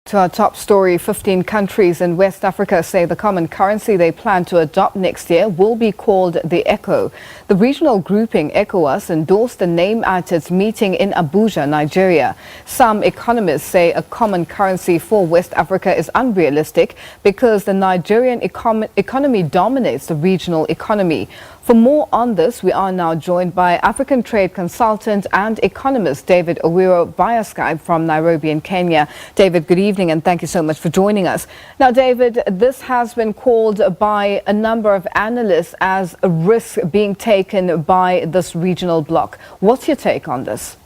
To our top story, 15 countries in West Africa say the common currency they plan to adopt next year will be called the ECO. The regional grouping ECOWAS endorsed the name at its meeting in Abuja, Nigeria. Some economists say a common currency for West Africa is unrealistic because the Nigerian economy dominates the regional economy. For more on this, we are now joined by African trade consultant and economist David Owiro via Skype from Nairobi in Kenya. David, good evening and thank you so much for joining us. Now, David, this has been called by a number of analysts as a risk being taken by this regional bloc. What's your take on this?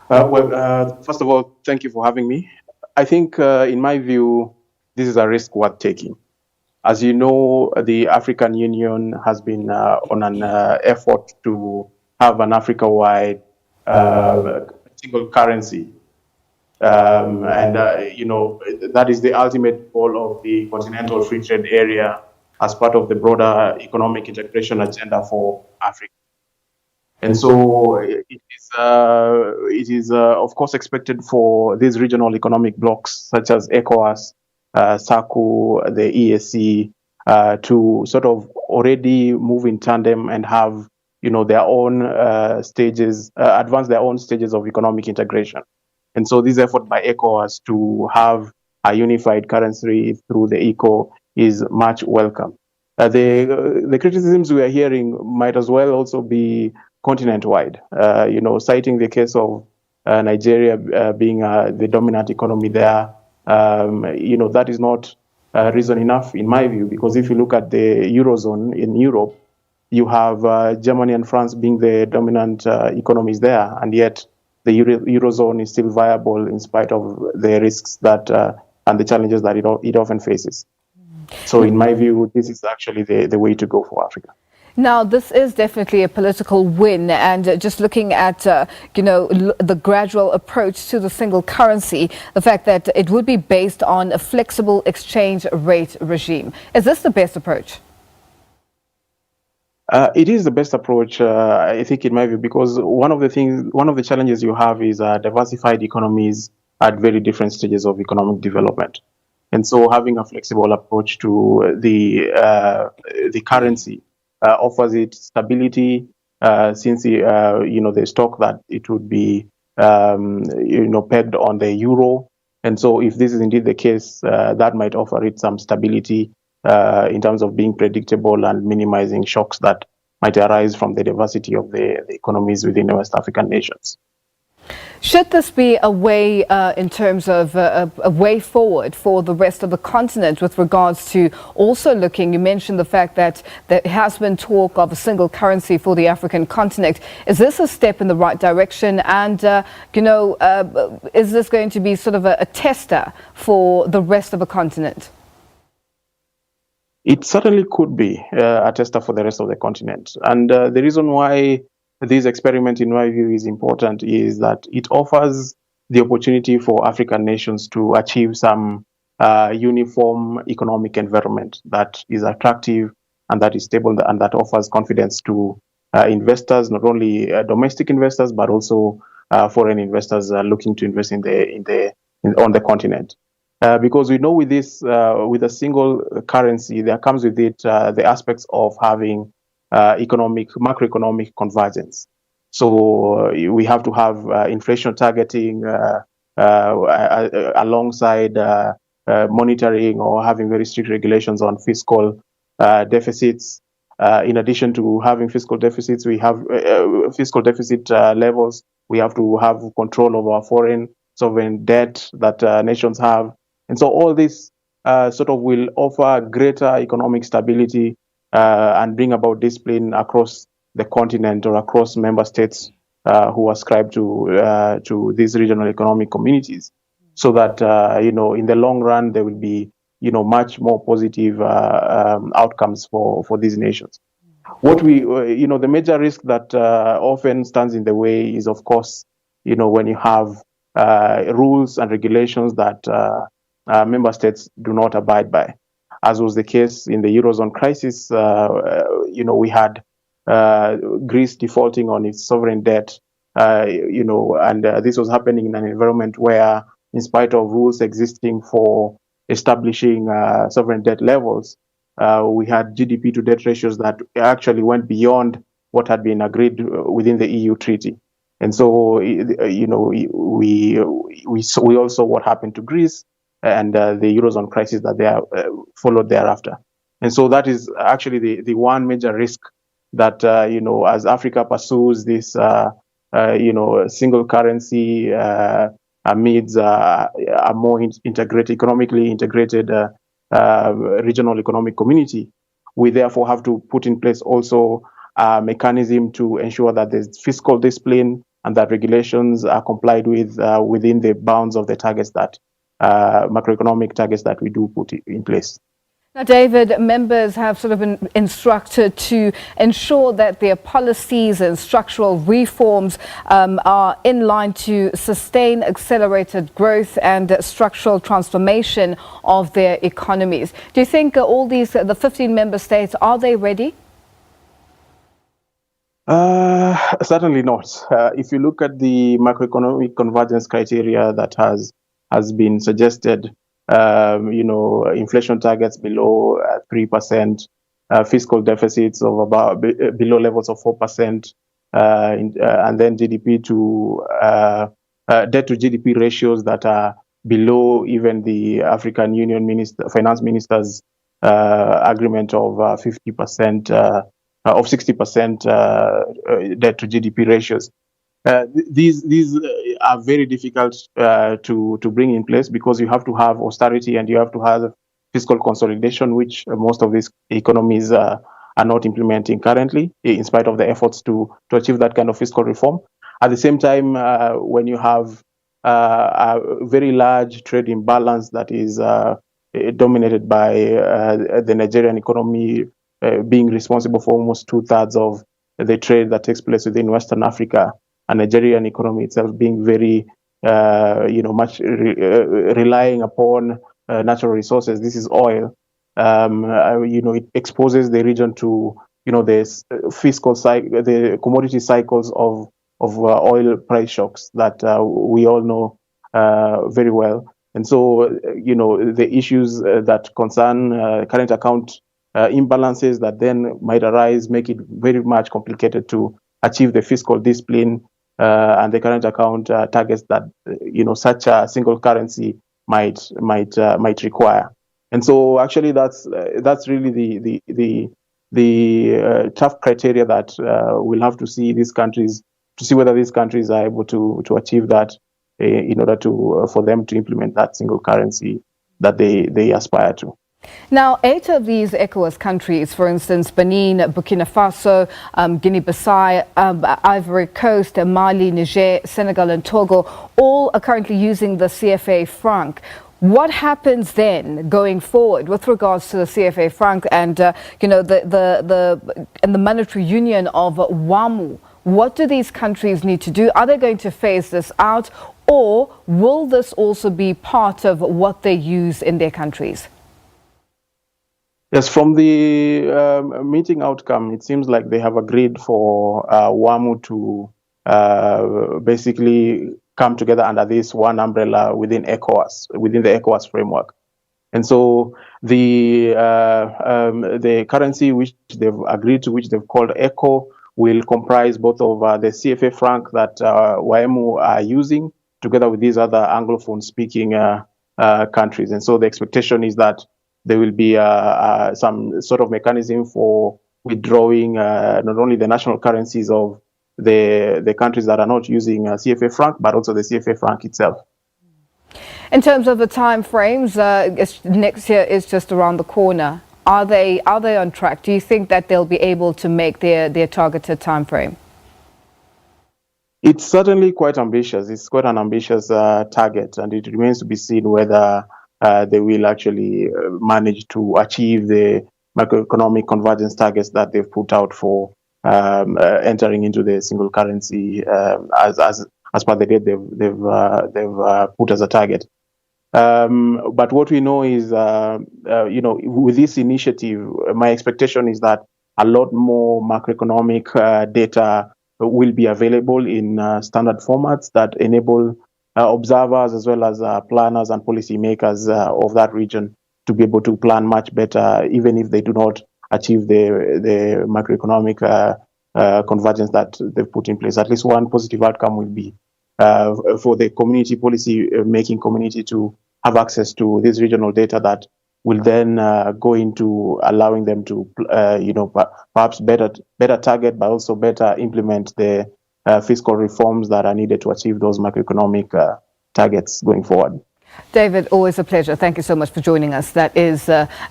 First of all, thank you for having me. I think, in my view, this is a risk worth taking. As you know, the African Union has been on an effort to have an Africa-wide single currency. That is the ultimate goal of the Continental Free Trade Area as part of the broader economic integration agenda for Africa. And so it is of course, expected for these regional economic blocs, such as ECOWAS, SACU, the EAC, to sort of already move in tandem and have, their own stages, advance their own stages of economic integration. And so this effort by ECOWAS to have a unified currency through the ECO is much welcome. The criticisms we are hearing might as well also be continent-wide, citing the case of Nigeria being the dominant economy there. That is not reason enough, in my view, because if you look at the Eurozone in Europe, you have Germany and France being the dominant economies there, and yet the Eurozone is still viable in spite of the risks that and the challenges that it often faces. So in my view, this is actually the way to go for Africa. Now, this is definitely a political win, and just looking at, the gradual approach to the single currency, the fact that it would be based on a flexible exchange rate regime. Is this the best approach? It is the best approach, I think, in my view, because one of the challenges you have is diversified economies at very different stages of economic development. And so having a flexible approach to the currency offers it stability, since there's talk that it would be pegged on the euro. And so if this is indeed the case, that might offer it some stability in terms of being predictable and minimizing shocks that might arise from the diversity of the economies within the West African nations. Should this be a way, in terms of a way forward for the rest of the continent with regards to also looking, you mentioned the fact that there has been talk of a single currency for the African continent. Is this a step in the right direction? And, is this going to be sort of a tester for the rest of the continent? It certainly could be a tester for the rest of the continent. And the reason why this experiment, in my view, is important is that it offers the opportunity for African nations to achieve some uniform economic environment that is attractive and that is stable and that offers confidence to investors, not only domestic investors, but also foreign investors looking to invest on the continent. Because we know with this, with a single currency, there comes with it the aspects of having macroeconomic convergence. So we have to have inflation targeting alongside monitoring or having very strict regulations on fiscal deficits. In addition to having fiscal deficits, we have fiscal deficit levels. We have to have control of our foreign sovereign debt that nations have. And so all this sort of will offer greater economic stability and bring about discipline across the continent or across member states who ascribe to these regional economic communities, so that in the long run there will be much more positive outcomes for these nations. What the major risk that often stands in the way is, of course, when you have rules and regulations that member states do not abide by, as was the case in the Eurozone crisis. We had Greece defaulting on its sovereign debt, and this was happening in an environment where in spite of rules existing for establishing sovereign debt levels, we had GDP to debt ratios that actually went beyond what had been agreed within the EU treaty. And so, we all saw what happened to Greece and the Eurozone crisis that they followed thereafter. And so that is actually the one major risk that, as Africa pursues this, single currency amidst a more economically integrated regional economic community, we therefore have to put in place also a mechanism to ensure that there's fiscal discipline and that regulations are complied with within the bounds of the targets that macroeconomic targets that we do put in place. Now, David, members have sort of been instructed to ensure that their policies and structural reforms are in line to sustain accelerated growth and structural transformation of their economies. Do you think all these, the 15 member states, are they ready? Certainly not. If you look at the macroeconomic convergence criteria that has been suggested, inflation targets below 3%, fiscal deficits of about below levels of 4%, and then GDP to debt to GDP ratios that are below even the African Union finance ministers' agreement of 50%. Of 60% debt to GDP ratios. These are very difficult to bring in place because you have to have austerity and you have to have fiscal consolidation, which most of these economies are not implementing currently, in spite of the efforts to achieve that kind of fiscal reform. At the same time, when you have a very large trade imbalance that is dominated by the Nigerian economy, being responsible for almost 2/3 of the trade that takes place within Western Africa, and Nigerian economy itself being very, much relying upon natural resources. This is oil. It exposes the region to, the fiscal cycle, the commodity cycles of oil price shocks that we all know very well. And so, the issues that concern current account imbalances that then might arise make it very much complicated to achieve the fiscal discipline and the current account targets that such a single currency might require. And so actually that's really the tough criteria that we'll have to see whether these countries are able to achieve that in order for them to implement that single currency that they aspire to. Now, 8 of these ECOWAS countries, for instance, Benin, Burkina Faso, Guinea-Bissau, Ivory Coast, Mali, Niger, Senegal and Togo, all are currently using the CFA franc. What happens then going forward with regards to the CFA franc and, the monetary union of WAMU? What do these countries need to do? Are they going to phase this out, or will this also be part of what they use in their countries? Yes, from the meeting outcome, it seems like they have agreed for WAMU to basically come together under this one umbrella within ECOWAS, within the ECOWAS framework. And so the currency which they've agreed to, which they've called ECO, will comprise both of the CFA franc that WAMU are using, together with these other Anglophone-speaking countries. And so the expectation is that there will be some sort of mechanism for withdrawing not only the national currencies of the countries that are not using CFA franc, but also the CFA franc itself. In terms of the time frames, next year is just around the corner. Are they on track? Do you think that they'll be able to make their targeted time frame? It's certainly quite ambitious. It's quite an ambitious target, and it remains to be seen whether they will actually manage to achieve the macroeconomic convergence targets that they've put out for entering into the single currency as per the date they've put as a target. But what we know is, with this initiative, my expectation is that a lot more macroeconomic data will be available in standard formats that enable observers as well as planners and policymakers of that region to be able to plan much better, even if they do not achieve the macroeconomic convergence that they've put in place. At least one positive outcome will be for the community policy making community to have access to this regional data that will then go into allowing them to, perhaps better target, but also better implement the fiscal reforms that are needed to achieve those macroeconomic targets going forward. David, always a pleasure. Thank you so much for joining us. That is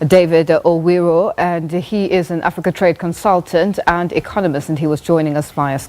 David Owiro, and he is an Africa Trade consultant and economist, and he was joining us via